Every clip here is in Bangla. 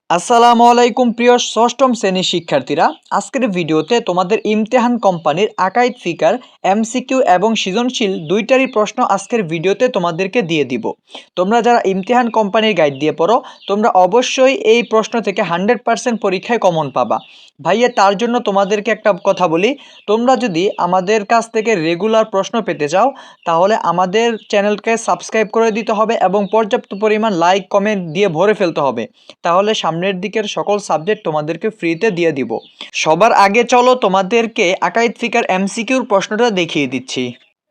আসসালামু আলাইকুম প্রিয় ষষ্ঠম শ্রেণীর শিক্ষার্থীরা, আজকের ভিডিওতে তোমাদের ইমতিহান কোম্পানির আকাইদ ফিকার এমসিকিউ এবং সৃজনশীল দুইটারই প্রশ্ন আজকের ভিডিওতে তোমাদেরকে দিয়ে দিব। তোমরা যারা ইমতিহান কোম্পানির গাইড দিয়ে পড়ো, তোমরা অবশ্যই এই প্রশ্ন থেকে 100% পরীক্ষায় কমন পাবা। ভাইয়া, তার জন্য তোমাদেরকে একটা কথা বলি, তোমরা যদি আমাদের কাছ থেকে রেগুলার প্রশ্ন পেতে চাও তাহলে আমাদের চ্যানেলকে সাবস্ক্রাইব করে দিতে হবে এবং পর্যাপ্ত পরিমাণ লাইক কমেন্ট দিয়ে ভরে ফেলতে হবে। তাহলে সামনের দিকের সকল সাবজেক্ট তোমাদেরকে ফ্রিতে দিয়ে দিব। সবার আগে চলো তোমাদেরকে আকাইদ ফিকার এমসিকিউর প্রশ্নটা দেখিয়ে দিচ্ছি।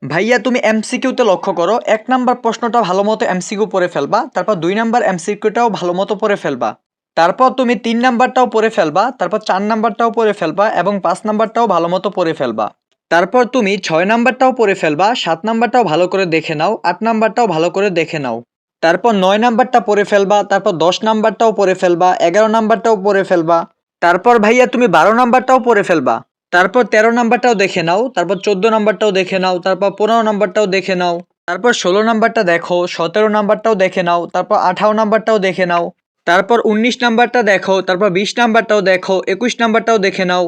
ভাইয়া, তুমি এমসিকিউতে লক্ষ্য করো, 1 নাম্বার প্রশ্নটা ভালো মতো এমসিকিউ পড়ে ফেলবা, তারপর 2 নাম্বার এমসিকিউটাও ভালো মতো পড়ে ফেলবা, তারপর তুমি 3 নাম্বারটাও পড়ে ফেলবা, তারপর 4 নাম্বারটাও পড়ে ফেলবা এবং 5 নাম্বারটাও ভালো মতো পড়ে ফেলবা। তারপর তুমি 6 নাম্বারটাও পড়ে ফেলবা, 7 নাম্বারটাও ভালো করে দেখে নাও, 8 নাম্বারটাও ভালো করে দেখে নাও, তারপর 9 নাম্বারটা পড়ে ফেলবা, তারপর 10 নাম্বারটাও পড়ে ফেলবা, 11 নাম্বারটাও পড়ে ফেলবা, তারপর ভাইয়া তুমি 12 নাম্বারটাও পড়ে ফেলবা, তারপর 13 নাম্বারটাও দেখে নাও, তারপর 14 নাম্বারটাও দেখে নাও, তারপর 15 নাম্বারটাও দেখে নাও, তারপর 16 নাম্বারটা দেখো, 17 নাম্বারটাও দেখে নাও, তারপর 18 নাম্বারটাও দেখে নাও, তারপর 19 নাম্বারটা দেখো, তারপর 20 নাম্বারটাও দেখো, 21 নাম্বারটাও দেখে নাও,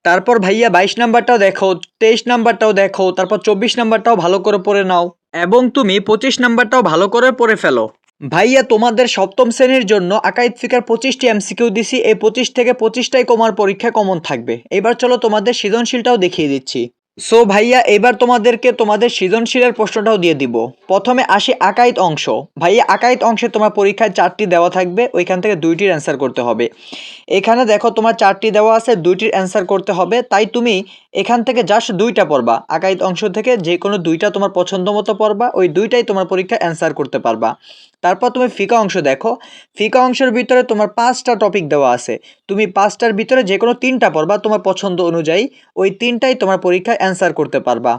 তারপর ভাইয়া 22 নাম্বারটাও দেখো, 23 নাম্বারটাও দেখো, তারপর 24 নাম্বারটাও ভালো করে পড়ে নাও এবং তুমি 25 নাম্বারটাও ভালো করে পড়ে ফেলো। ভাইয়া, তোমাদের সপ্তম শ্রেণীর জন্য আকাইদ ফিকার 25টি এমসিকিউ দিছি, এই 25 থেকে 25টাই তোমার পরীক্ষায় কমন থাকবে। এবার চলো তোমাদের সৃজনশীলটাও দেখিয়ে দিচ্ছি। সো ভাইয়া, এবার তোমাদেরকে তোমাদের সৃজনশীলের প্রশ্নটাও দিয়ে দিব। প্রথমে আসি আকাইদ অংশ। ভাইয়া, আকাইদ অংশে তোমার পরীক্ষায় 4টি দেওয়া থাকবে, ওইখান থেকে 2টির অ্যান্সার করতে হবে। এখানে দেখো তোমার 4টি দেওয়া আছে, 2টির অ্যান্সার করতে হবে, তাই তুমি এখান থেকে জাস্ট 2টা পড়বা। আকাইদ অংশ থেকে যে কোনো 2টা তোমার পছন্দ মতো পড়বা, ওই 2টাই তোমার পরীক্ষায় অ্যান্সার করতে পারবা। তারপর তুমি ফিকা অংশ দেখো, ফিকা অংশের ভিতরে তোমার 5টা টপিক দেওয়া আছে, তুমি 5টার ভিতরে যে কোনো 3টা পড়বা তোমার পছন্দ অনুযায়ী, ওই 3টাই তোমার পরীক্ষায় অ্যান্সার করতে পারবা।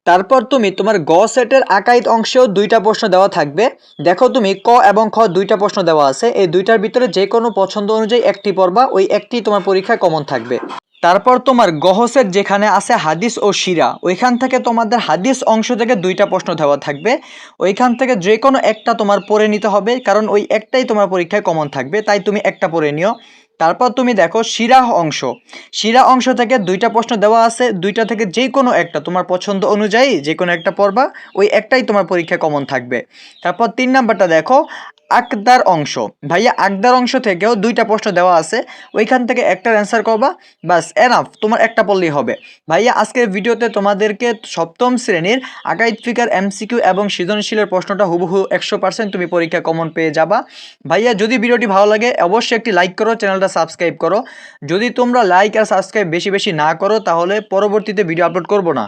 তারপর তুমি তোমার গ সেটের আকাইদ অংশেও 2টা প্রশ্ন দেওয়া থাকবে। দেখো তুমি ক এবং খ 2টা প্রশ্ন দেওয়া আছে, এই 2টার ভিতরে যে কোনো পছন্দ অনুযায়ী একটি পড়বা, ওই একটি তোমার পরীক্ষায় কমন থাকবে। তারপর তোমার গহ সেট যেখানে আছে হাদিস ও সিরা, ওইখান থেকে তোমাদের হাদিস অংশ থেকে 2টা প্রশ্ন দেওয়া থাকবে, ওইখান থেকে যে কোনো একটা তোমার পড়ে নিতে হবে, কারণ ওই একটাই তোমার পরীক্ষায় কমন থাকবে, তাই তুমি একটা পড়ে নিও। তারপর তুমি দেখো শিরাহ অংশ, শিরা অংশ থেকে 2টা প্রশ্ন দেওয়া আছে, 2টা থেকে যে কোনো একটা তোমার পছন্দ অনুযায়ী যে কোনো একটা পড়বা, ওই একটাই তোমার পরীক্ষায় কমন থাকবে। তারপর 3 নাম্বারটা দেখো আকদার অংশ। ভাইয়া, আকদার অংশ থেকেও 2টা প্রশ্ন দেওয়া আছে, ওইখান থেকে একটার অ্যান্সার করবা, বাস এনাফ, তোমার একটা পড়লেই হবে। ভাইয়া, আজকের ভিডিওতে তোমাদেরকে সপ্তম শ্রেণীর আকাইদ ফিকার এমসিকিউ এবং সৃজনশীলের প্রশ্নটা হুবহু 100% তুমি পরীক্ষা কমন পেয়ে যাবা। ভাইয়া, যদি ভিডিওটি ভালো লাগে অবশ্যই একটি লাইক করো, চ্যানেলটা সাবস্ক্রাইব করো। যদি তোমরা লাইক আর সাবস্ক্রাইব বেশি বেশি না করো তাহলে পরবর্তীতে ভিডিও আপলোড করব না।